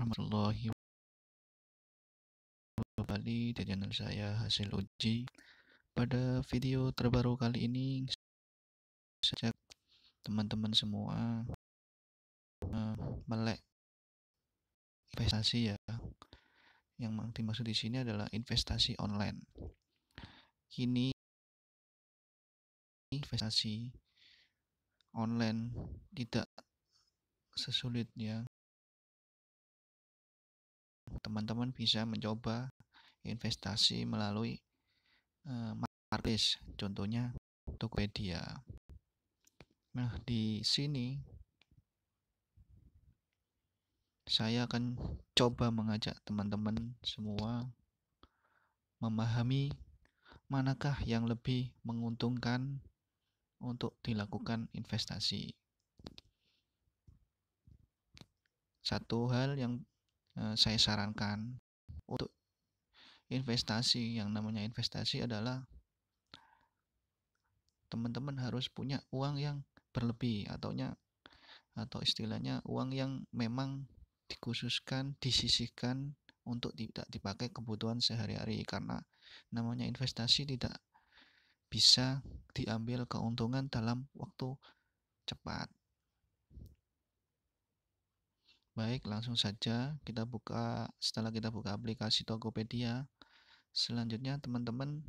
warahmatullahi wabarakatuh. Di channel saya Hasil Uji. Pada video terbaru kali ini, saya ajak teman-teman semua melek investasi ya. Yang dimaksud di sini adalah investasi online. Kini investasi online tidak sesulit ya. Teman-teman bisa mencoba investasi melalui marketplace, contohnya Tokopedia. Nah, di sini saya akan coba mengajak teman-teman semua memahami manakah yang lebih menguntungkan untuk dilakukan investasi. Satu hal yang saya sarankan untuk investasi, yang namanya investasi adalah teman-teman harus punya uang yang berlebih atau istilahnya uang yang memang dikhususkan, disisihkan untuk tidak dipakai kebutuhan sehari-hari, karena namanya investasi tidak bisa diambil keuntungan dalam waktu cepat. Baik, langsung saja kita buka. Setelah kita buka aplikasi Tokopedia, selanjutnya teman-teman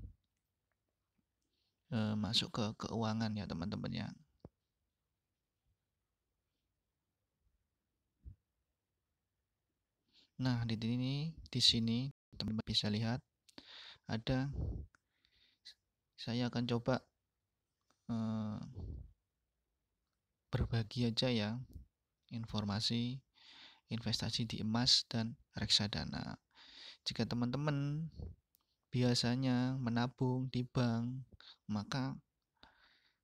masuk ke keuangan ya teman-teman ya. Nah, di sini teman-teman bisa lihat ada, saya akan coba berbagi aja ya informasi investasi di emas dan reksadana. Jika teman-teman biasanya menabung di bank, maka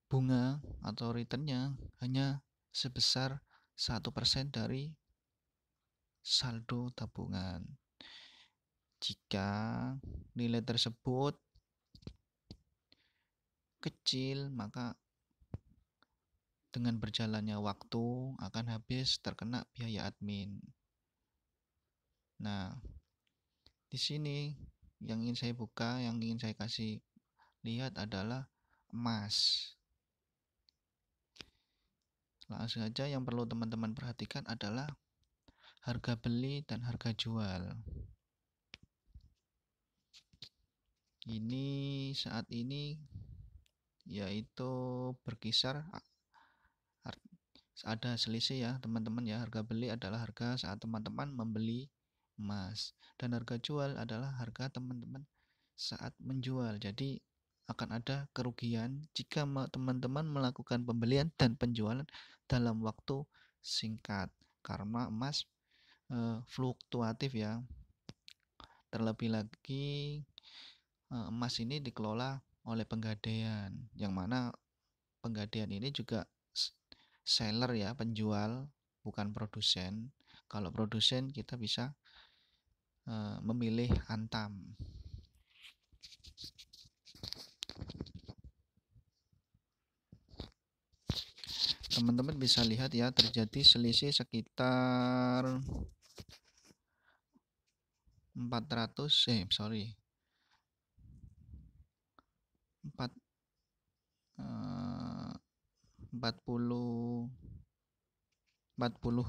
bunga atau returnnya hanya sebesar 1% dari saldo tabungan. Jika nilai tersebut kecil, maka dengan berjalannya waktu akan habis terkena biaya admin. Nah, di sini yang ingin saya buka, yang ingin saya kasih lihat adalah emas. Langsung saja, yang perlu teman-teman perhatikan adalah harga beli dan harga jual. Ini saat ini yaitu berkisar, ada selisih ya teman-teman ya. Harga beli adalah harga saat teman-teman membeli emas, dan harga jual adalah harga teman-teman saat menjual. Jadi akan ada kerugian jika teman-teman melakukan pembelian dan penjualan dalam waktu singkat, karena emas fluktuatif ya. Terlebih lagi emas ini dikelola oleh penggadaian, yang mana penggadaian ini juga seller ya, penjual, bukan produsen. Kalau produsen kita bisa memilih Antam. Teman-teman bisa lihat ya, terjadi selisih sekitar 40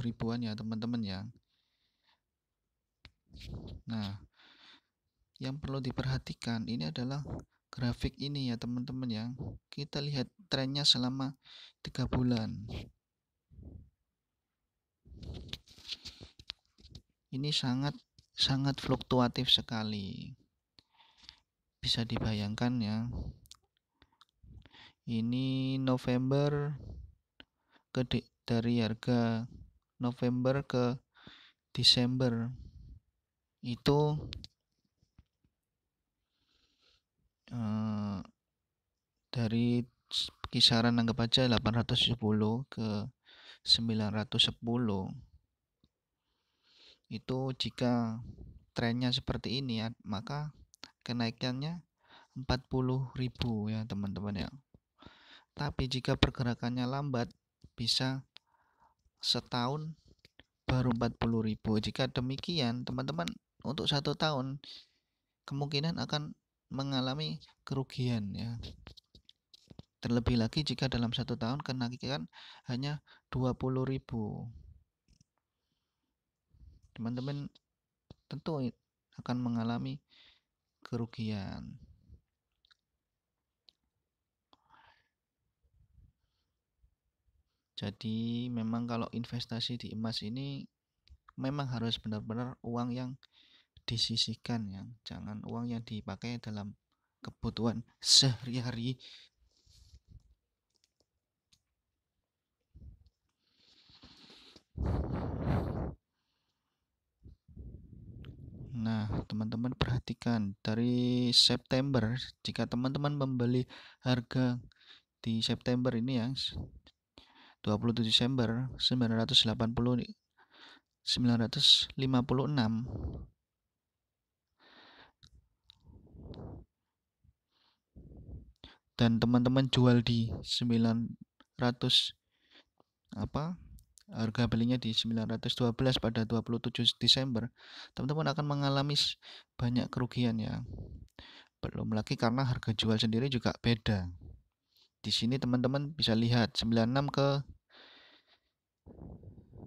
ribuan ya teman-teman ya. Nah, yang perlu diperhatikan ini adalah grafik ini ya teman-teman ya. Kita lihat trennya selama 3 bulan. Ini sangat fluktuatif sekali. Bisa dibayangkan ya. Ini November dari harga November ke Desember itu dari kisaran anggap aja 810 ke 910. Itu jika trennya seperti ini ya, maka kenaikannya 40.000 ya teman-teman ya. Tapi jika pergerakannya lambat, bisa setahun baru 40.000. Jika demikian, teman-teman untuk 1 tahun kemungkinan akan mengalami kerugian ya. Terlebih lagi jika dalam 1 tahun kenaikan hanya 20.000. Teman-teman tentu akan mengalami kerugian. Jadi memang kalau investasi di emas ini memang harus benar-benar uang yang disisihkan ya, jangan uang yang dipakai dalam kebutuhan sehari-hari. Nah, teman-teman perhatikan dari September, jika teman-teman membeli harga di September ini ya, 27 Desember 956 dan teman-teman jual di 900 harga belinya di 912 pada 27 Desember, teman-teman akan mengalami banyak kerugian ya. Belum lagi karena harga jual sendiri juga beda. Di sini teman-teman bisa lihat 96 ke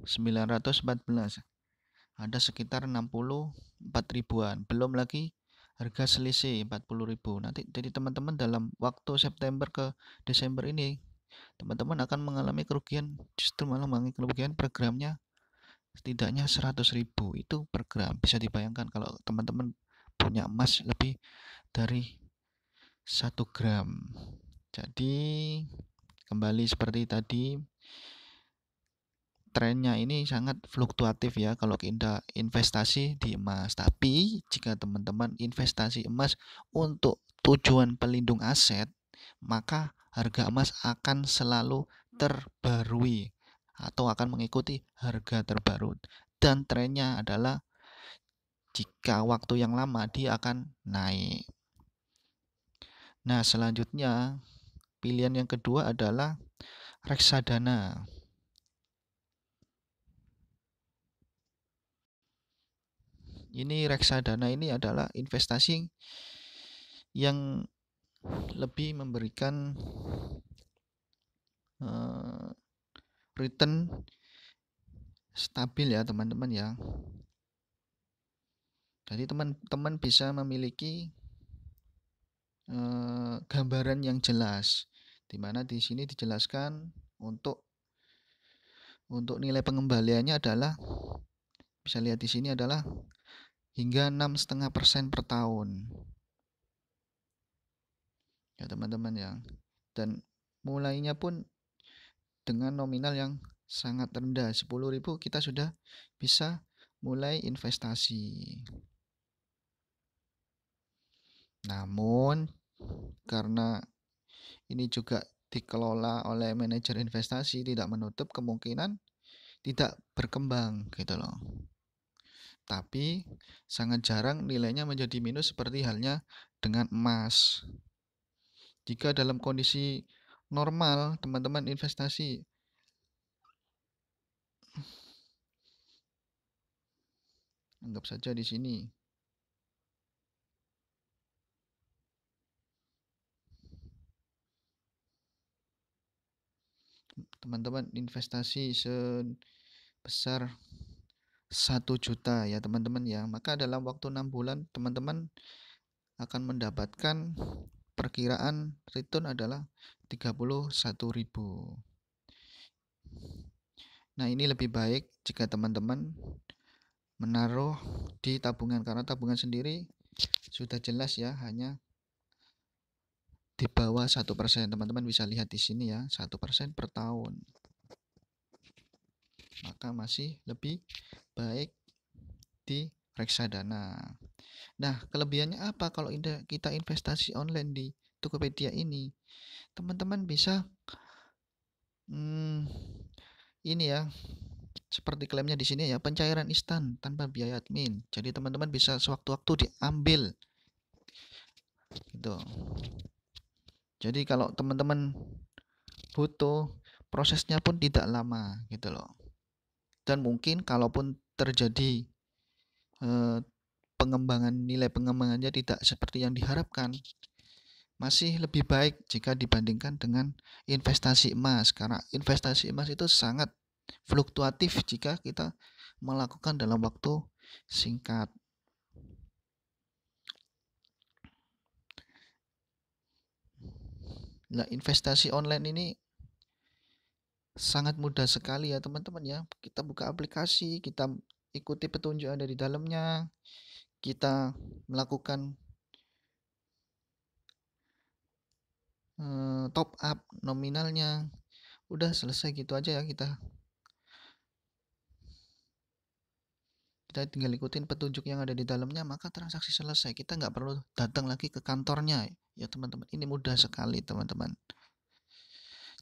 914. Ada sekitar 64 ribuan. Belum lagi harga selisih 40.000. Nanti jadi teman-teman dalam waktu September ke Desember ini teman-teman akan mengalami kerugian, justru malah mengalami kerugian per gramnya setidaknya 100.000 itu per gram. Bisa dibayangkan kalau teman-teman punya emas lebih dari 1 gram. Jadi kembali seperti tadi, trennya ini sangat fluktuatif ya kalau kita investasi di emas. Tapi jika teman-teman investasi emas untuk tujuan pelindung aset, maka harga emas akan selalu terbarui atau akan mengikuti harga terbaru. Dan trennya adalah jika waktu yang lama dia akan naik. Nah, selanjutnya pilihan yang kedua adalah reksadana. Ini reksadana ini adalah investasi yang lebih memberikan return stabil ya teman-teman ya. Jadi teman-teman bisa memiliki gambaran yang jelas, di mana di sini dijelaskan untuk nilai pengembaliannya adalah, bisa lihat di sini adalah hingga 6,5% per tahun ya teman-teman ya. Dan mulainya pun dengan nominal yang sangat rendah, 10.000 kita sudah bisa mulai investasi. Namun karena ini juga dikelola oleh manajer investasi, tidak menutup kemungkinan tidak berkembang gitu loh. Tapi sangat jarang nilainya menjadi minus seperti halnya dengan emas. Jika dalam kondisi normal teman-teman investasi, anggap saja di sini teman-teman investasi sebesar 1 juta ya teman-teman ya, maka dalam waktu 6 bulan teman-teman akan mendapatkan perkiraan return adalah 31.000. Nah, ini lebih baik jika teman-teman menaruh di tabungan, karena tabungan sendiri sudah jelas ya, hanya di bawah 1%. Teman-teman bisa lihat di sini ya, 1% per tahun. Maka masih lebih baik di reksadana. Nah, kelebihannya apa kalau kita investasi online di Tokopedia ini? Teman-teman bisa ini ya, seperti klaimnya di sini ya, pencairan instan tanpa biaya admin. Jadi teman-teman bisa sewaktu-waktu diambil gitu. Jadi kalau teman-teman butuh, prosesnya pun tidak lama gitu loh. Dan mungkin kalaupun terjadi eh, nilai pengembangannya tidak seperti yang diharapkan, masih lebih baik jika dibandingkan dengan investasi emas, karena investasi emas itu sangat fluktuatif jika kita melakukan dalam waktu singkat. Nah, investasi online ini sangat mudah sekali ya teman-teman ya. Kita buka aplikasi, kita ikuti petunjuk yang ada di dalamnya, kita melakukan top up nominalnya, udah selesai gitu aja ya. Kita tinggal ikutin petunjuk yang ada di dalamnya, maka transaksi selesai. Kita nggak perlu datang lagi ke kantornya ya teman-teman. Ini mudah sekali teman-teman.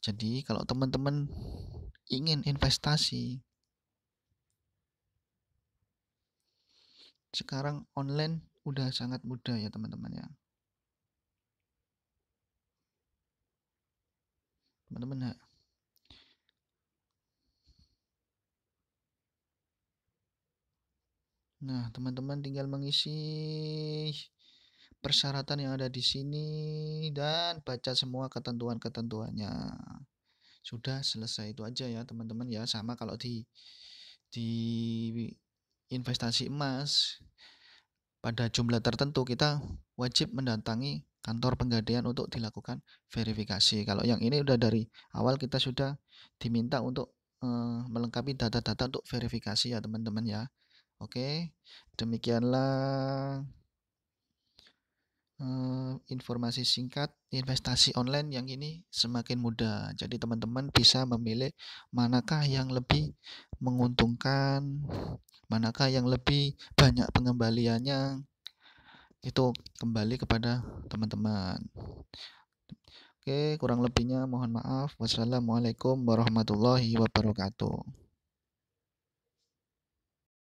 Jadi kalau teman-teman ingin investasi, sekarang online udah sangat mudah ya teman-teman ya. Teman-teman ya. Nah, teman-teman tinggal mengisi persyaratan yang ada di sini dan baca semua ketentuan-ketentuannya. Sudah selesai, itu aja ya teman-teman ya. Sama kalau di investasi emas pada jumlah tertentu kita wajib mendatangi kantor penggadaian untuk dilakukan verifikasi. Kalau yang ini udah dari awal kita sudah diminta untuk melengkapi data-data untuk verifikasi ya teman-teman ya. Oke, demikianlah informasi singkat investasi online yang ini semakin mudah. Jadi teman-teman bisa memilih manakah yang lebih menguntungkan, manakah yang lebih banyak pengembaliannya. Itu kembali kepada teman-teman. Oke, kurang lebihnya mohon maaf. Wassalamualaikum warahmatullahi wabarakatuh.